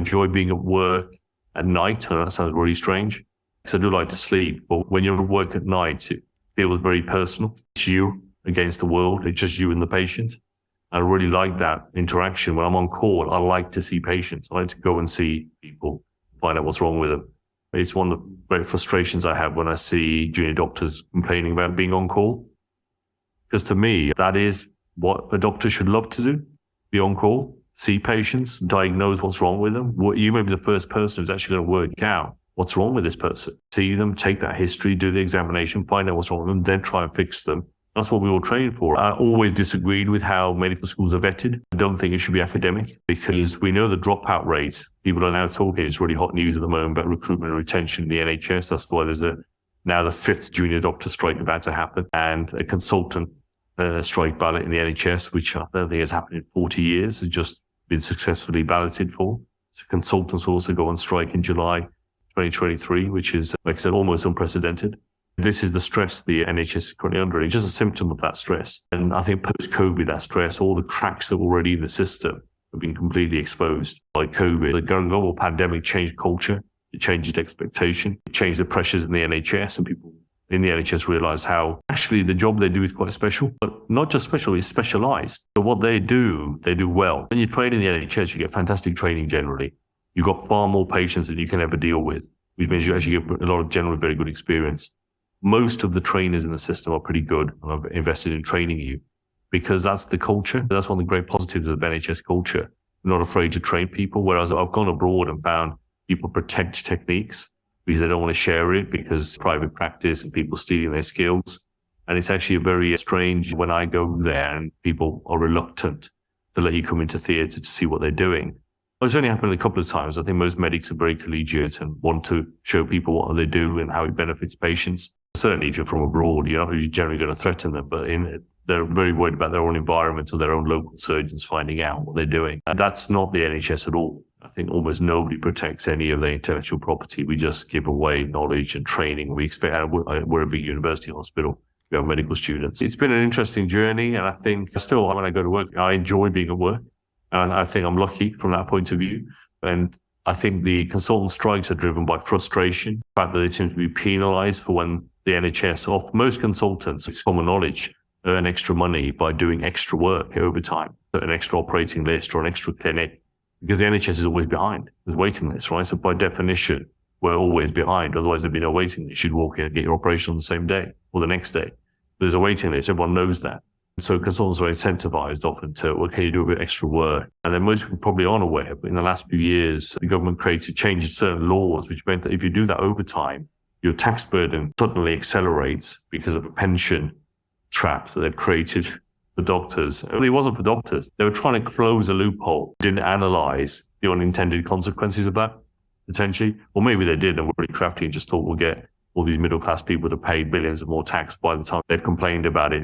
enjoy being at work at night. And that sounds really strange because I do like to sleep. But when you're at work at night, it feels very personal. It's you against the world. It's just you and the patient. I really like that interaction. When I'm on call, I like to see patients. I like to go and see people, find out what's wrong with them. It's one of the great frustrations I have when I see junior doctors complaining about being on call. Because to me, that is what a doctor should love to do. Be on call, see patients, diagnose what's wrong with them. You may be the first person who's actually going to work out what's wrong with this person. See them, take that history, do the examination, find out what's wrong with them, then try and fix them. That's what we all train for. I always disagreed with how medical schools are vetted. I don't think it should be academic because we know the dropout rate. People are now talking, it's really hot news at the moment about recruitment and retention in the NHS. That's why there's now the 5th junior doctor strike about to happen and a consultant strike ballot in the NHS, which I don't think has happened in 40 years, has just been successfully balloted for. So consultants also go on strike in July 2023, which is, like I said, almost unprecedented. This is the stress the NHS is currently under. It's just a symptom of that stress. And I think post-COVID, that stress, all the cracks that were already in the system have been completely exposed by COVID. The global pandemic changed culture. It changed expectation. It changed the pressures in the NHS, and people in the NHS realised how actually the job they do is quite special, but not just special, it's specialised. So what they do well. When you train in the NHS, you get fantastic training generally. You've got far more patients than you can ever deal with, which means you actually get a lot of general very good experience. Most of the trainers in the system are pretty good, and I've invested in training you because that's the culture. That's one of the great positives of NHS culture. I'm not afraid to train people, whereas I've gone abroad and found people protect techniques because they don't want to share it because private practice and people stealing their skills. And it's actually very strange when I go there and people are reluctant to let you come into theatre to see what they're doing. It's only happened a couple of times. I think most medics are very collegiate and want to show people what they do and how it benefits patients. Certainly if you're from abroad, you're generally going to threaten them, but they're very worried about their own environment or their own local surgeons finding out what they're doing. And that's not the NHS at all. I think almost nobody protects any of their intellectual property. We just give away knowledge and training. We expect, we're a big university hospital. We have medical students. It's been an interesting journey. And I think still when I go to work, I enjoy being at work. And I think I'm lucky from that point of view. And I think the consultant strikes are driven by frustration, the fact that they seem to be penalised for when the NHS off. Most consultants, it's common knowledge, earn extra money by doing extra work overtime, an extra operating list or an extra clinic, because the NHS is always behind. There's waiting lists, right? So by definition, we're always behind. Otherwise, there'd be no waiting list. You'd walk in and get your operation on the same day or the next day. There's a waiting list. Everyone knows that. So consultants are incentivized often to, well, can you do a bit extra work? And then most people probably aren't aware, but in the last few years, the government changed certain laws, which meant that if you do that overtime, your tax burden suddenly accelerates because of a pension trap that they've created for doctors. It wasn't for doctors. They were trying to close a loophole, didn't analyze the unintended consequences of that, potentially. Or maybe they did and were really crafty and just thought we'll get all these middle-class people to pay billions of more tax by the time they've complained about it.